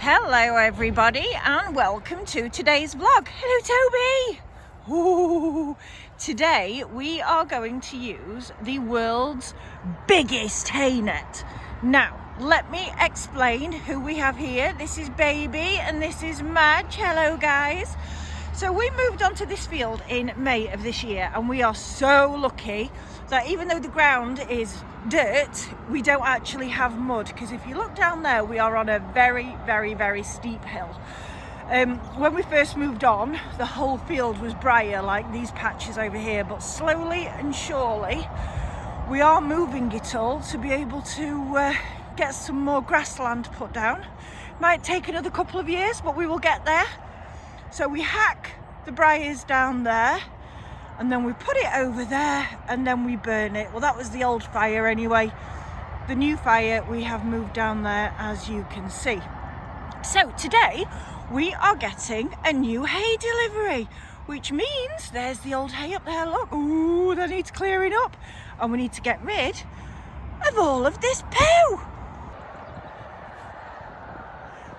Hello everybody and welcome to today's vlog. Hello Toby! Ooh, today we are going to use the world's biggest hay net. Now let me explain who we have here. This is Baby and this is Madge. Hello guys. So we moved onto this field in May of this year and we are so lucky that even though the ground is dirt, we don't actually have mud, because if you look down there we are on a very steep hill. When we first moved on, the whole field was briar like these patches over here, but slowly and surely we are moving it all to be able to get some more grassland put down. Might take another couple of years, but we will get there. So we hack the briars down there and then we put it over there and then we burn it. Well, that was the old fire anyway. The new fire we have moved down there, as you can see. So today we are getting a new hay delivery, which means there's the old hay up there, look. Ooh, that needs clearing up. And we need to get rid of all of this poo.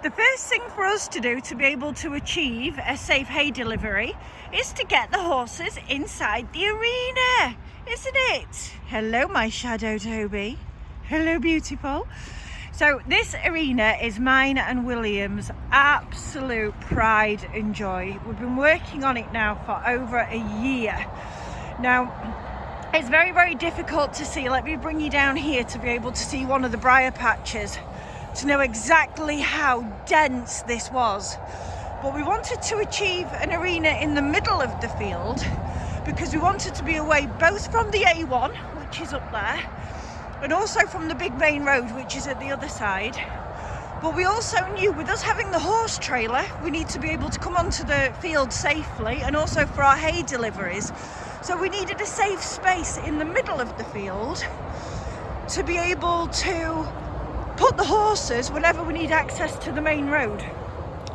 The first thing for us to do to be able to achieve a safe hay delivery is to get the horses inside the arena, isn't it? Hello, my shadow Toby. Hello, beautiful. So this arena is mine and William's absolute pride and joy. We've been working on it now for over a year. Now, it's very difficult to see. Let me bring you down here to be able to see one of the briar patches, to know exactly how dense this was. But we wanted to achieve an arena in the middle of the field because we wanted to be away both from the A1, which is up there, and also from the big main road, which is at the other side. But we also knew with us having the horse trailer, we need to be able to come onto the field safely, and also for our hay deliveries. So we needed a safe space in the middle of the field to be able to put the horses whenever we need access to the main road.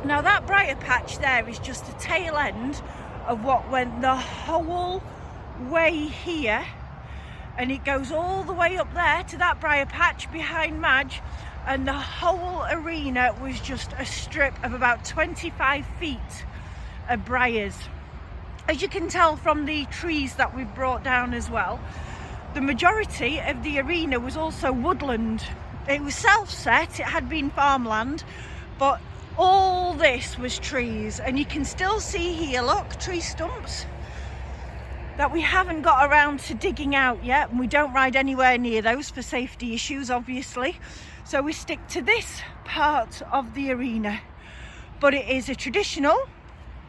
Now that briar patch there is just the tail end of what went the whole way here, and it goes all the way up there to that briar patch behind Madge, and the whole arena was just a strip of about 25 feet of briars. As you can tell from the trees that we've brought down as well, the majority of the arena was also woodland. It was self-set, it had been farmland, but all this was trees. And you can still see here, look, tree stumps that we haven't got around to digging out yet, and we don't ride anywhere near those for safety issues, obviously. So we stick to this part of the arena. But it is a traditional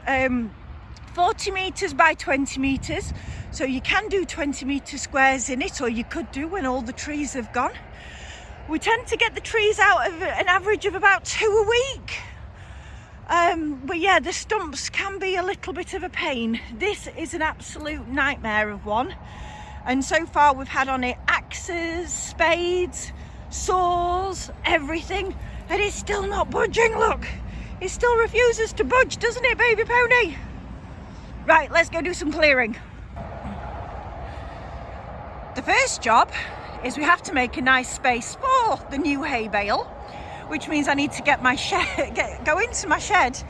40 metres by 20 metres, so you can do 20 metre squares in it, or you could do when all the trees have gone. We tend to get the trees out of an average of about 2 a week. But yeah, the stumps can be a little bit of a pain. This is an absolute nightmare of one. And so far we've had on it axes, spades, saws, everything. And it's still not budging, look. It still refuses to budge, doesn't it, baby pony? Right, let's go do some clearing. The first job is we have to make a nice space for the new hay bale, which means I need to get my shed, go into my shed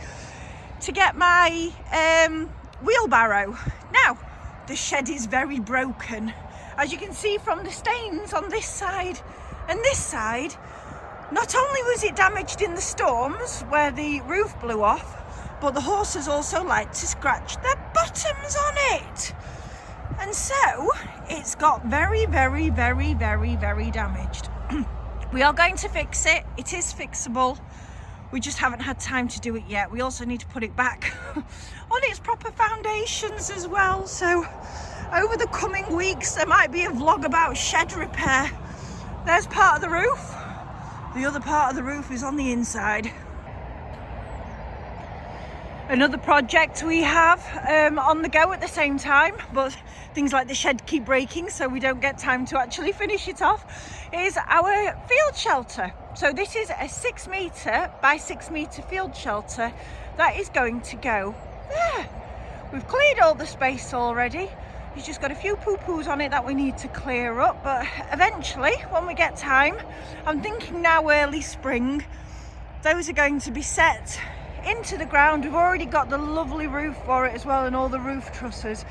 to get my wheelbarrow. Now, the shed is very broken. As you can see from the stains on this side and this side, not only was it damaged in the storms where the roof blew off, but the horses also like to scratch their bottoms on it. And so it's got very damaged. We are going to fix it. It is fixable. We just haven't had time to do it yet. We also need to put it back on its proper foundations as well. So over the coming weeks, there might be a vlog about shed repair. There's part of the roof. The other part of the roof is on the inside. Another project we have on the go at the same time, but things like the shed keep breaking, so we don't get time to actually finish it off, is our field shelter. So this is a 6 metre by 6 metre field shelter that is going to go there. We've cleared all the space already. It's just got a few poo-poos on it that we need to clear up, but eventually when we get time, I'm thinking now early spring, Those are going to be set into the ground. We've already got the lovely roof for it as well, and all the roof trusses.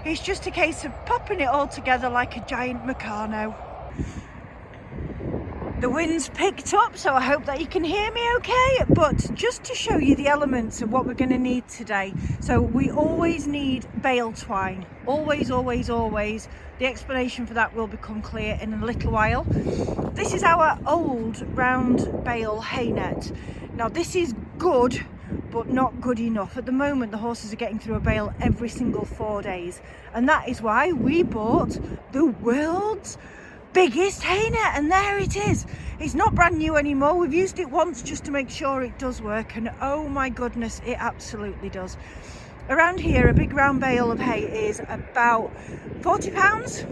It's just a case of popping it all together like a giant Meccano. The wind's picked up, so I hope that you can hear me okay, but just to show you the elements of what we're going to need today. So we always need bale twine, always, always, always. The explanation for that will become clear in a little while. This is our old round bale hay net. Now this is good, but not good enough. At the moment the horses are getting through a bale every single 4 days, and that is why we bought the world's biggest hay net, and there it is. It's not brand new anymore. We've used it once just to make sure it does work, and oh my goodness, it absolutely does. Around here a big round bale of hay is about £40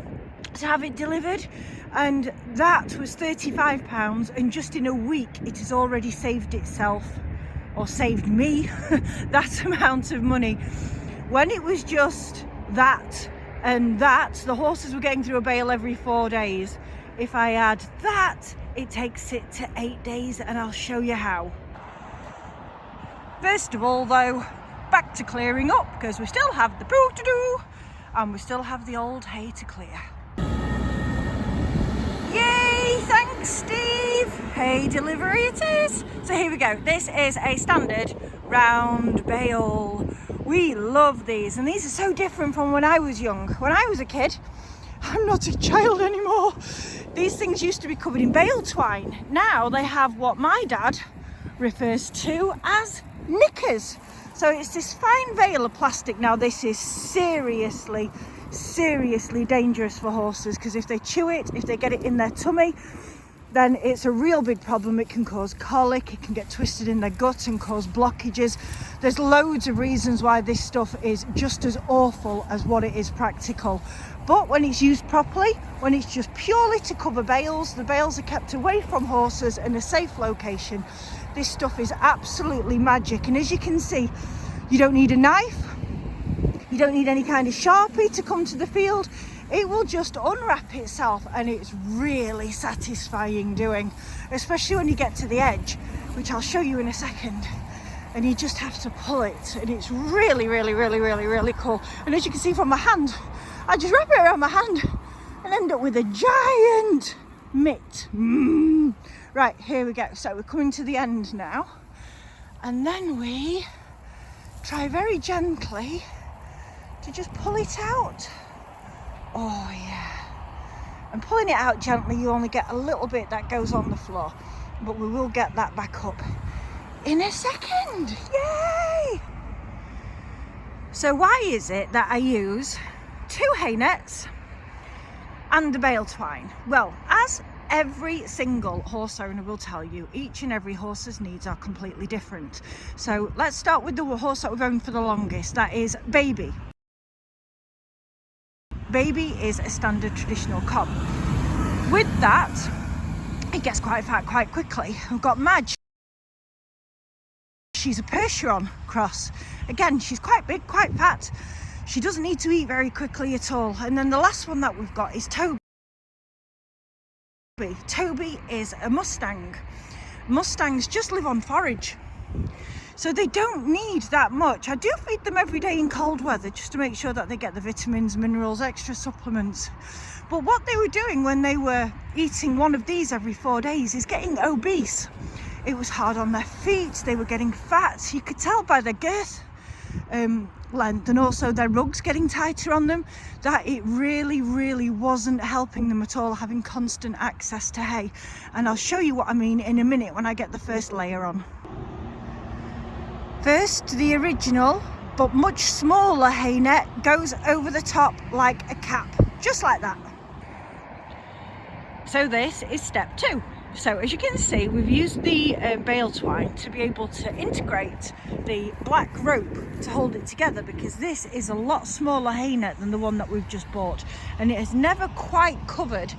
to have it delivered, and that was £35, and just in a week it has already saved itself, or saved me, that amount of money. When it was just that and that, the horses were getting through a bale every 4 days. If I add that, it takes it to 8 days, and I'll show you how. First of all though, back to clearing up, because we still have the poo to do, and we still have the old hay to clear. Yay, thanks Steve! Hay delivery it is. So here we go. This is a standard round bale. We love these, and these are so different from when I was young. When I was a kid, I'm not a child anymore, these things used to be covered in bale twine. Now they have what my dad refers to as knickers. So it's this fine veil of plastic. Now this is seriously dangerous for horses, because if they chew it, if they get it in their tummy, then it's a real big problem. It can cause colic, it can get twisted in their gut and cause blockages. There's loads of reasons why this stuff is just as awful as what it is practical. But when it's used properly, when it's just purely to cover bales, the bales are kept away from horses in a safe location. This stuff is absolutely magic, and as you can see, you don't need a knife, you don't need any kind of Sharpie to come to the field. It will just unwrap itself, and it's really satisfying doing, especially when you get to the edge, which I'll show you in a second, and you just have to pull it, and it's really cool. And as you can see from my hand, I just wrap it around my hand and end up with a giant mitt. Right, here we go. So we're coming to the end now, and then we try very gently to just pull it out. Oh yeah, and pulling it out gently, you only get a little bit that goes on the floor, but we will get that back up in a second. Yay! So why is it that I use 2 hay nets and the bale twine? Well, as every single horse owner will tell you, each and every horse's needs are completely different. So let's start with the horse that we've owned for the longest, that is Baby. Baby is a standard traditional cob. With that, it gets quite fat quite quickly. We've got Madge. She's a Percheron cross. Again, she's quite big, quite fat. She doesn't need to eat very quickly at all. And then the last one that we've got is Toby. Toby is a Mustang. Mustangs just live on forage, so they don't need that much. I do feed them every day in cold weather just to make sure that they get the vitamins, minerals, extra supplements. But what they were doing when they were eating one of these every 4 days is getting obese. It was hard on their feet, they were getting fat. You could tell by their girth length, and also their rugs getting tighter on them, that it really wasn't helping them at all, having constant access to hay. And I'll show you what I mean in a minute when I get the first layer on. First, the original but much smaller hay net goes over the top like a cap, just like that. So this is step 2. So as you can see, we've used the bale twine to be able to integrate the black rope to hold it together, because this is a lot smaller hay net than the one that we've just bought, and it has never quite covered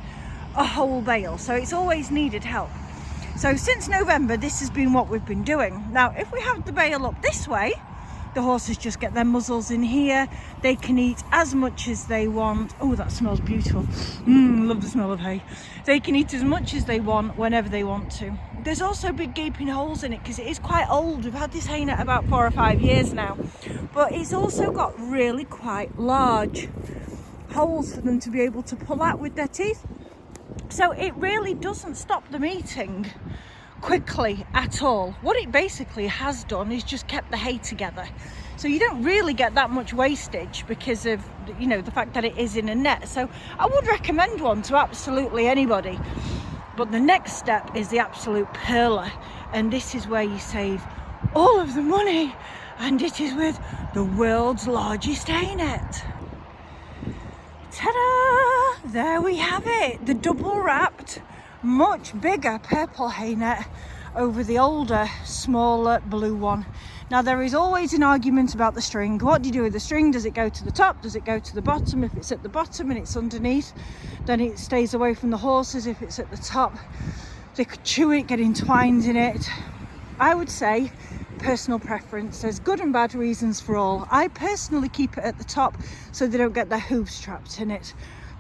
a whole bale, so it's always needed help. So since November, this has been what we've been doing. Now, if we have the bale up this way, The horses just get their muzzles in here. They can eat as much as they want. Oh, that smells beautiful. Love the smell of hay. They can eat as much as they want whenever they want to. There's also big gaping holes in it because it is quite old. We've had this haynet about 4 or 5 years now, but it's also got really quite large holes for them to be able to pull out with their teeth. So it really doesn't stop them eating quickly at all. What it basically has done is just kept the hay together. So you don't really get that much wastage because of, you know, the fact that it is in a net. So I would recommend one to absolutely anybody. But the next step is the absolute pearler, and this is where you save all of the money, and it is with the world's largest haynet. Ta-da! There we have it, the double wrapped, much bigger purple haynet over the older, smaller blue one. Now there is always an argument about the string. What do you do with the string? Does it go to the top? Does it go to the bottom? If it's at the bottom and it's underneath, then it stays away from the horses. If it's at the top, they could chew it, get entwined in it. I would say personal preference. There's good and bad reasons for all. I personally keep it at the top so they don't get their hooves trapped in it.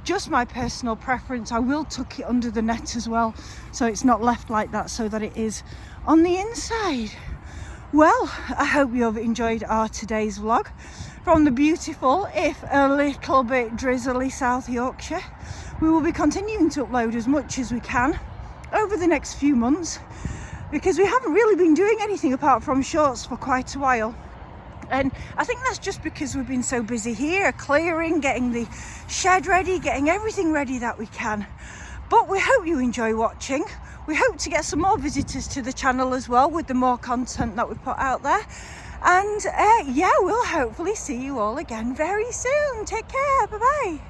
Just my personal preference. I will tuck it under the net as well, so it's not left like that, so that it is on the inside. Well, I hope you have enjoyed our today's vlog from the beautiful, if a little bit drizzly, South Yorkshire. We will be continuing to upload as much as we can over the next few months, because we haven't really been doing anything apart from shorts for quite a while. And I think that's just because we've been so busy here, clearing, getting the shed ready, getting everything ready that we can. But we hope you enjoy watching. We hope to get some more visitors to the channel as well with the more content that we put out there. And yeah, we'll hopefully see you all again very soon. Take care. Bye-bye.